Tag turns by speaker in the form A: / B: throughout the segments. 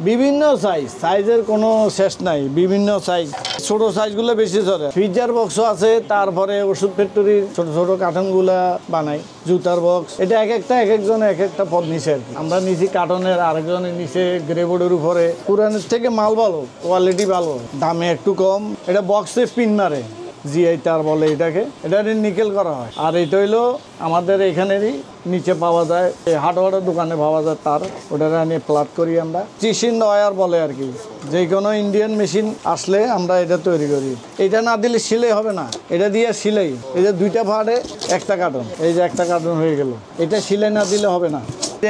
A: বিভিন্ন সাইজের কোনো শেষ নাই, বিভিন্ন সাইজ। ছোট সাইজগুলো বেশি চলে। ফ্রিজার বক্সও আছে, তারপরে ওষুধ ফ্যাক্টরির ছোট ছোট কার্টনগুলা বানাই, জুতার বক্স। এটা এক একজন এক একটা পদ নিচে আর কি। আমরা নিচে কার্টনের, আরেকজনের নিচে গ্রেবোর্ডের উপরে। পুরানের থেকে মাল ভালো, কোয়ালিটি ভালো, দামে একটু কম। এটা বক্সে পিন মারে, জিআই তার বলে এটাকে। এটা নিকেল করা হয়। আর এটা হইলো আমাদের এখানেরই নিচে পাওয়া যায়, হার্ডওয়্যারের দোকানে পাওয়া যায় তার। ওটা নিয়ে প্লাট করি আমরা। চিশিন ওয়্যার বলে আর কি। যে কোনো ইন্ডিয়ান মেশিন আসলে আমরা এটা তৈরি করি। এটা না দিলে সিলাই হবে না, এটা দিয়ে সিলাই। এই যে দুইটা ভাড়ে একটা কার্টন, এই যে একটা কার্টন হয়ে গেল। এটা সিলাই না দিলে হবে না।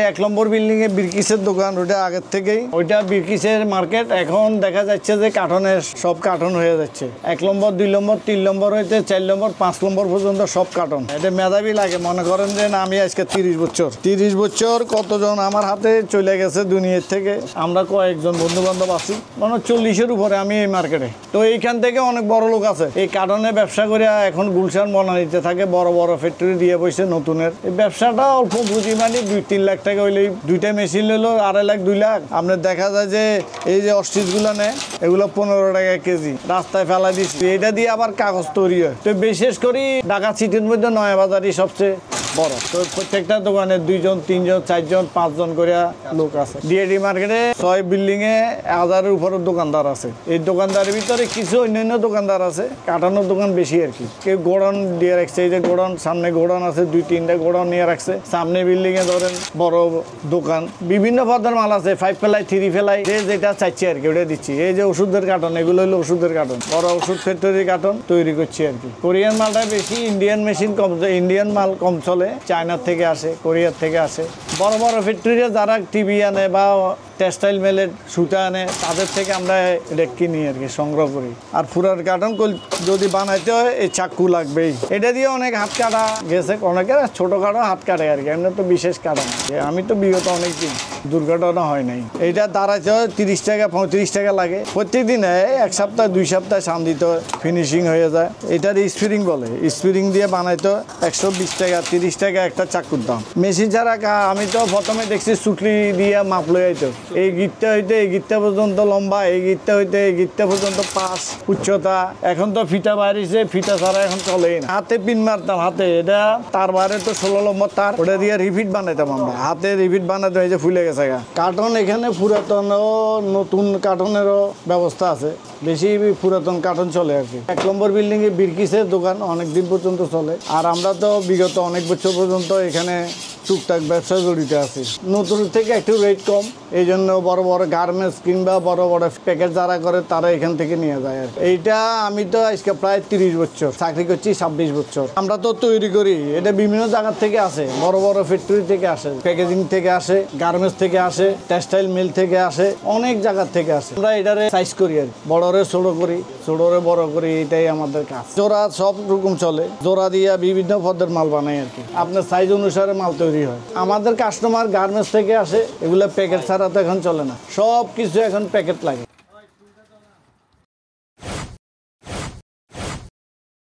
A: 1 নম্বর বিল্ডিং এ বিরকিসের দোকান, ওটা আগের থেকেই। ওইটা বিরকিসের মার্কেট। এখন দেখা যাচ্ছে যে কার্টনের সব কার্টন হয়ে যাচ্ছে। 1 নম্বর, 2 নম্বর, 3 নম্বর হইতে 4 নম্বর, 5 নম্বর পর্যন্ত সব কার্টন। এটা মেধাবী লাগে। মনে করেন যে না, আমি আজকে 30 বছর কতজন আমার হাতে চলে গেছে দুনিয়ার থেকে। আমরা কয়েকজন বন্ধু বান্ধব আছি, মানে 40-এর উপরে আমি এই মার্কেটে। তো এইখান থেকে অনেক বড় লোক আছে এই কার্টনে ব্যবসা করে। এখন গুলশান বনানীতে থাকে, বড় বড় ফ্যাক্টরি দিয়ে বসে নতুনের। এই ব্যবসাটা অল্প পুঁজি, মানে 2-3 লাখ টাকা হইলেই। দুইটা মেশিন হলো 2.5 লাখ 2 লাখ। আপনার দেখা যায় যে এই যে অস্ট্রিচগুলো নেয়, এগুলো 15 টাকা কেজি রাস্তায় ফেলা দিচ্ছি। এটা দিয়ে আবার কাগজ তৈরি হয়। তো বিশেষ করে ঢাকা সিটির মধ্যে নয়াবাজারই সবচেয়ে বড়। তো প্রত্যেকটা দোকানে 2 জন 3 জন 4 জন 5 জন করে লোক আছে। ডিএডি মার্কেটে 6 বিল্ডিং এ 1000-এর উপরে দোকানদার আছে। এই দোকানদারের ভিতরে কিছু অন্যান্য দোকানদার আছে, কাটানোর দোকান বেশি আর কি। কেউ গোডাউন দিয়ে রাখছে। এই যে গোডাউন, সামনে গোডাউন আছে, 2-3টা গোডাউন নিয়ে রাখছে। সামনে বিল্ডিং এ ধরেন বড় দোকান, বিভিন্ন পদের মাল আছে। 5 ফেলাই 3 ফেলাই, যে যেটা চাইছে আর কি ওটা দিচ্ছি। এই যে ওষুধের কার্টন, এগুলো হলো ওষুধের কার্টন। বড় ওষুধ ফ্যাক্টরির কার্টন তৈরি করছি আর কি। কোরিয়ান মালটা বেশি, ইন্ডিয়ান মেশিন কম। ইন্ডিয়ান মাল কম চলে, চায়নার থেকে আসে, কোরিয়ার থেকে আসে। বড় বড় ফ্যাক্টরিতে যারা টিভি আনে বা টেক্সটাইল মেলের সুতা আনে, তাদের থেকে আমরা এটা কিনি আর কি, সংগ্রহ করি। আর ফুরার কার্টন যদি বানাইতে হয় এই চাকু লাগবেই। এটা দিয়ে অনেক হাত কাটা গেছে, অনেকের ছোটখাটো হাত কাটে আর কি। এমনি তো বিশেষ কাটা না। আমি তো বিগত অনেক দিন দুর্ঘটনা হয় নাই। এইটা দাঁড়াইতে হয় 30 টাকা 35 টাকা লাগে প্রত্যেক দিন। 1 সপ্তাহ 2 সপ্তাহ সান দিতে হয়, ফিনিশিং হয়ে যায়। এটার স্প্রিং বলে। স্প্রিং দিয়ে বানাইতে হয় 120 টাকা 30 টাকা একটা চাকুর দাম। মেশিন ছাড়া আমি তো প্রথমে দেখছি সুটলি দিয়ে মাপ লই আইতো। এই গিটটা হইতে এই গিটটা পর্যন্ত লম্বা, এই গিটটা হইতে এই গিটটা পর্যন্ত 5 উচ্চতা। এখন তো ফিতা বাড়িছে, ফিতা ছাড়া এখন চলেই না। হাতে পিন মারতাম, হাতে। এটা তার বাইরে তো 16 নম্বর তার, ওটা দিয়ে রিপিট বানাইতাম আমরা। হাতে রিপিট বানাতে হয়েছে, ফুলে গেছে গা। কার্টন এখানে পুরাতন ও নতুন কার্টনেরও ব্যবস্থা আছে। বেশি পুরাতন কার্টন চলে আর কি। 1 নম্বর বিল্ডিং এ বিরকিসের দোকান অনেক দিন পর্যন্ত চলে। আর আমরা তো বিগত অনেক বছর পর্যন্ত এখানে টুকটাক ব্যবসা জড়িত আছি। নতুন থেকে একটু রেট কম, এই জন্য বড় বড় গার্মেন্টস কিংবা বড় বড় প্যাকেট যারা করে তারা এখান থেকে নিয়ে যায় আর এইটা। আমি তো আজকে প্রায় 30 বছর চাকরি করছি, 26 বছর। আমরা তো তৈরি করি, এটা বিভিন্ন জায়গা থেকে আসে। বড় বড় ফ্যাক্টরি থেকে আসে, প্যাকেজিং থেকে আসে, গার্মেন্টস থেকে আসে, টেক্সটাইল মিল থেকে আসে, অনেক জায়গা থেকে আসে। আমরা এটারে সাইজ করি আর বড়রে ছোট করি, ছোটরে বড় করি। এটাই আমাদের কাজ। জোড়া সব রকম চলে, জোড়া দিয়া বিভিন্ন পদের মাল বানাই আর কি। আপনার সাইজ অনুসারে মাল তৈরি হয়। আমাদের কাস্টমার গার্মেন্টস থেকে আসে, এগুলো প্যাকেট ছাড়া তো এখন চলে না। সব কিছু এখন প্যাকেট লাগে।